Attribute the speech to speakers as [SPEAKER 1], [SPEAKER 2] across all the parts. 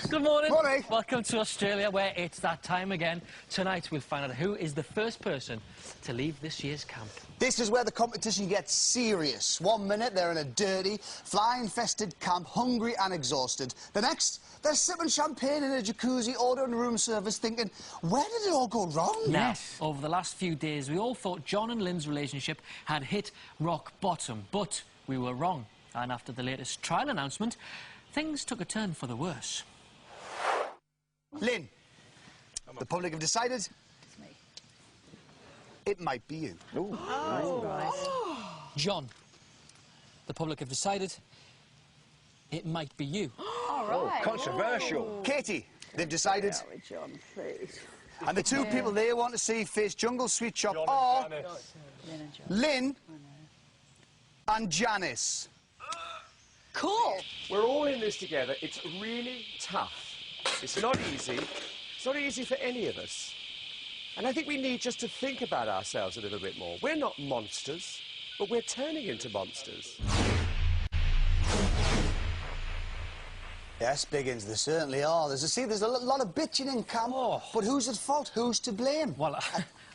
[SPEAKER 1] Good morning.
[SPEAKER 2] Morning.
[SPEAKER 1] Welcome to Australia, where it's that time again. Tonight we'll find out who is the first person to leave this year's camp.
[SPEAKER 2] This is where the competition gets serious. 1 minute they're in a dirty, fly-infested camp, hungry and exhausted. The next, they're sipping champagne in a jacuzzi, ordering room service, thinking, where did it all go wrong?
[SPEAKER 1] Yes. Over the last few days, we all thought John and Lynn's relationship had hit rock bottom, but we were wrong. And after the latest trial announcement, things took a turn for the worse.
[SPEAKER 2] Lynn, the public have decided
[SPEAKER 3] It's me.
[SPEAKER 2] it might be you.
[SPEAKER 3] Oh, right.
[SPEAKER 1] John, the public have decided it might be you.
[SPEAKER 3] All right.
[SPEAKER 4] Controversial.
[SPEAKER 2] Katie, they've decided.
[SPEAKER 3] John, please.
[SPEAKER 2] And the two people they want to see face Jungle Sweet Shop
[SPEAKER 4] John
[SPEAKER 2] are
[SPEAKER 4] and Janice.
[SPEAKER 3] Lynn and John.
[SPEAKER 2] Lynn and Janice.
[SPEAKER 3] Cool.
[SPEAKER 4] We're all in this together. It's really tough. It's not easy. It's not easy for any of us. And I think we need just to think about ourselves a little bit more. We're not monsters, but we're turning into monsters.
[SPEAKER 2] Yes, Biggins, they certainly are. There's a lot of bitching in camp.
[SPEAKER 1] Oh.
[SPEAKER 2] But who's at fault? Who's to blame?
[SPEAKER 1] Well,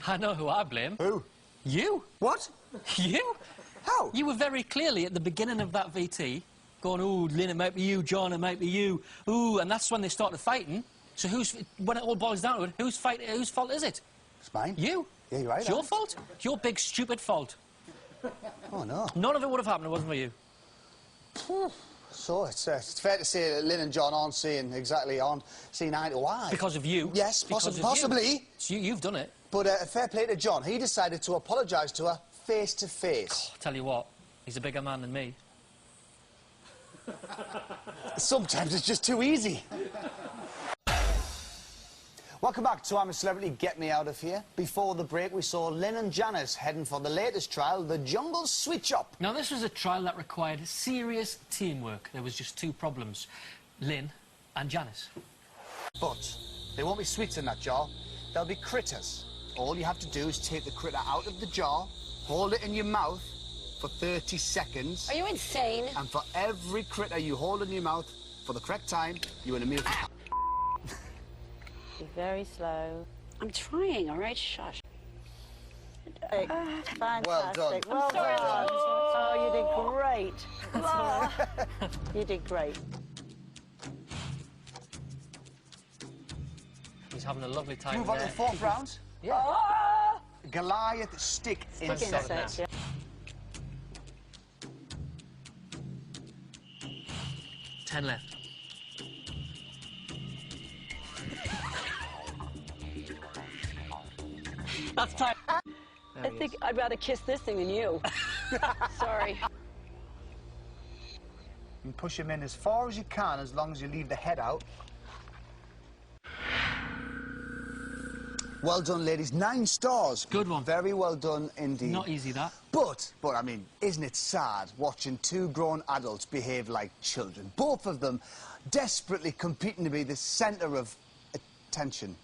[SPEAKER 1] I know who I blame.
[SPEAKER 2] Who?
[SPEAKER 1] You.
[SPEAKER 2] What?
[SPEAKER 1] You?
[SPEAKER 2] How?
[SPEAKER 1] You were very clearly at the beginning of that VT going, ooh, Lynn, it might be you, John, it might be you, ooh, and that's when they started fighting. So when it all boils down to it, whose fault is it?
[SPEAKER 2] It's mine.
[SPEAKER 1] You.
[SPEAKER 2] Yeah, you're right.
[SPEAKER 1] It's your fault. It's your big, stupid fault.
[SPEAKER 2] Oh, no.
[SPEAKER 1] None of it would have happened if it wasn't for you.
[SPEAKER 2] So it's fair to say that Lynn and John aren't seeing eye to eye.
[SPEAKER 1] Because of you.
[SPEAKER 2] Yes, possibly.
[SPEAKER 1] You. It's you, you've done it.
[SPEAKER 2] But fair play to John. He decided to apologise to her face to face.
[SPEAKER 1] I'll tell you what, he's a bigger man than me.
[SPEAKER 2] Sometimes it's just too easy. Welcome back to I'm a Celebrity, Get Me Out of Here. Before the break, we saw Lynn and Janice heading for the latest trial, the Jungle Sweet Shop.
[SPEAKER 1] Now, this was a trial that required serious teamwork. There was just two problems, Lynn and Janice.
[SPEAKER 2] But there won't be sweets in that jar. There'll be critters. All you have to do is take the critter out of the jar, hold it in your mouth for 30 seconds.
[SPEAKER 5] Are you insane?
[SPEAKER 2] And for every critter you hold in your mouth for the correct time, you win a meal.
[SPEAKER 5] Be very slow. I'm trying, all right? Shush.
[SPEAKER 3] Fantastic.
[SPEAKER 2] Well done.
[SPEAKER 3] Well done. Oh, you did great. You did great.
[SPEAKER 1] He's having a lovely time.
[SPEAKER 2] Move on to the fourth round.
[SPEAKER 1] Yeah.
[SPEAKER 2] Goliath stick insect.
[SPEAKER 3] Insect, yeah.
[SPEAKER 1] Ten left. That's time.
[SPEAKER 5] I think I'd rather kiss this thing than you. Sorry.
[SPEAKER 2] And push him in as far as you can, as long as you leave the head out. Well done, ladies. 9 stars.
[SPEAKER 1] Good one.
[SPEAKER 2] Very well done indeed.
[SPEAKER 1] Not easy, that.
[SPEAKER 2] But, I mean, isn't it sad watching two grown adults behave like children? Both of them desperately competing to be the centre of attention.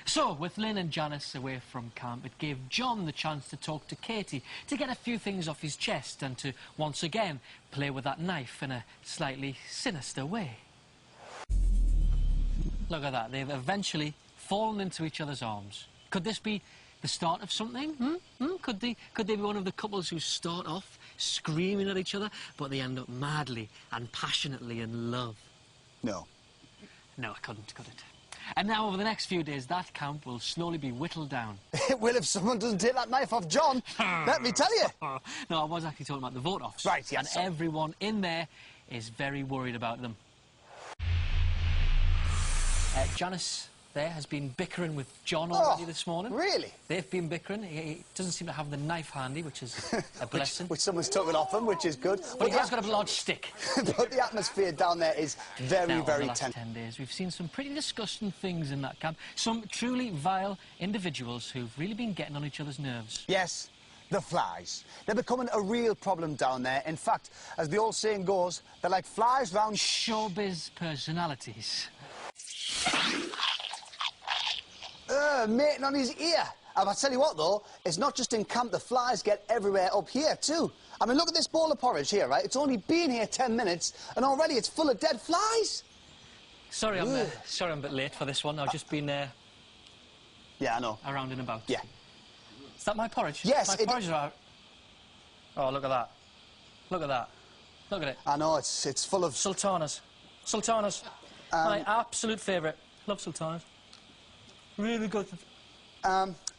[SPEAKER 1] So, with Lynn and Janice away from camp, it gave John the chance to talk to Katie, to get a few things off his chest and to, once again, play with that knife in a slightly sinister way. Look at that, they've eventually fallen into each other's arms. Could this be the start of something? Could they be one of the couples who start off screaming at each other, but they end up madly and passionately in love?
[SPEAKER 2] No.
[SPEAKER 1] No, it couldn't, could it? And now, over the next few days, that camp will slowly be whittled down.
[SPEAKER 2] It will if someone doesn't take that knife off John. Let me tell you.
[SPEAKER 1] No, I was actually talking about the vote-offs.
[SPEAKER 2] Right, yes.
[SPEAKER 1] And everyone in there is very worried about them. Janice there has been bickering with John already this morning.
[SPEAKER 2] Really?
[SPEAKER 1] They've been bickering. He doesn't seem to have the knife handy, which is a blessing.
[SPEAKER 2] which someone's taken off him, which is good.
[SPEAKER 1] But he has got a large stick.
[SPEAKER 2] But the atmosphere down there is very,
[SPEAKER 1] Now,
[SPEAKER 2] very
[SPEAKER 1] over the last
[SPEAKER 2] tense.
[SPEAKER 1] 10 days, we've seen some pretty disgusting things in that camp. Some truly vile individuals who've really been getting on each other's nerves.
[SPEAKER 2] Yes, the flies. They're becoming a real problem down there. In fact, as the old saying goes, they're like flies round
[SPEAKER 1] Showbiz personalities.
[SPEAKER 2] mating on his ear. I'll tell you what, though, it's not just in camp. The flies get everywhere up here, too. I mean, look at this bowl of porridge here, right? It's only been here 10 minutes, and already it's full of dead flies.
[SPEAKER 1] Sorry, I'm a bit late for this one. I've just been
[SPEAKER 2] Yeah, I know.
[SPEAKER 1] around and about.
[SPEAKER 2] Yeah.
[SPEAKER 1] Is that my porridge?
[SPEAKER 2] Yes,
[SPEAKER 1] My porridge is out. Oh, look at that. Look at that. Look at it.
[SPEAKER 2] I know, it's full of...
[SPEAKER 1] Sultanas. Sultanas. My absolute favourite. Love sultanas. Really good.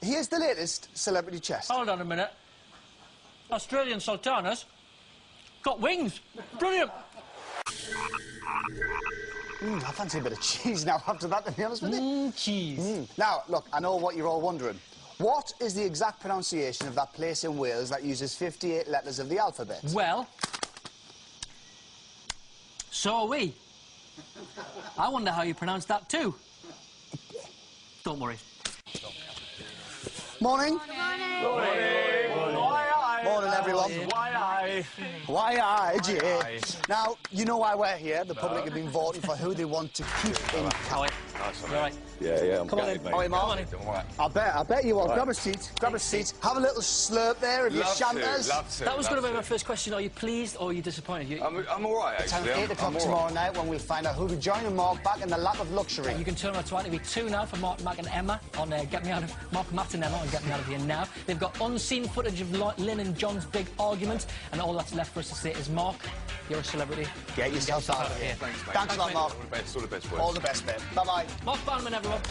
[SPEAKER 2] Here's the latest celebrity chest.
[SPEAKER 1] Hold on a minute. Australian sultanas got wings. Brilliant.
[SPEAKER 2] I fancy a bit of cheese now after that, to be honest with you.
[SPEAKER 1] Cheese.
[SPEAKER 2] Now, look, I know what you're all wondering. What is the exact pronunciation of that place in Wales that uses 58 letters of the alphabet?
[SPEAKER 1] Well, so are we. I wonder how you pronounce that too. Don't worry.
[SPEAKER 2] Morning. Morning, everyone. Why, Jay? Now, you know why we're here. The public have been voting for who they want to keep in camp.
[SPEAKER 1] You all right?
[SPEAKER 6] Yeah, I'm
[SPEAKER 2] Come on in.
[SPEAKER 6] mate.
[SPEAKER 2] How are you, Mark? I bet you will.
[SPEAKER 6] Right.
[SPEAKER 2] Grab a seat. Grab a seat. Have a little slurp there of your shanters.
[SPEAKER 6] Love to.
[SPEAKER 1] That was going to be my first question. Are you pleased or are you disappointed?
[SPEAKER 6] I'm all right,
[SPEAKER 2] It's
[SPEAKER 6] actually.
[SPEAKER 2] 8 o'clock tomorrow night when we'll find out who'll be joining Mark back in the lap of luxury.
[SPEAKER 1] You can turn on to ITV2 now for Mark, Matt and Emma on Get Me Out of... Mark, Matt and Emma on Get Me Out of Here Now. They've got unseen footage of Lynn and John's big argument, and all that's left for us to say is, Mark, you're a celebrity.
[SPEAKER 2] Get yourself out of here.
[SPEAKER 6] Thanks, mate.
[SPEAKER 2] Thanks a lot, Mark.
[SPEAKER 6] All the best, boys.
[SPEAKER 2] All the best, mate. Bye-bye.
[SPEAKER 1] Mark Bannerman, everyone.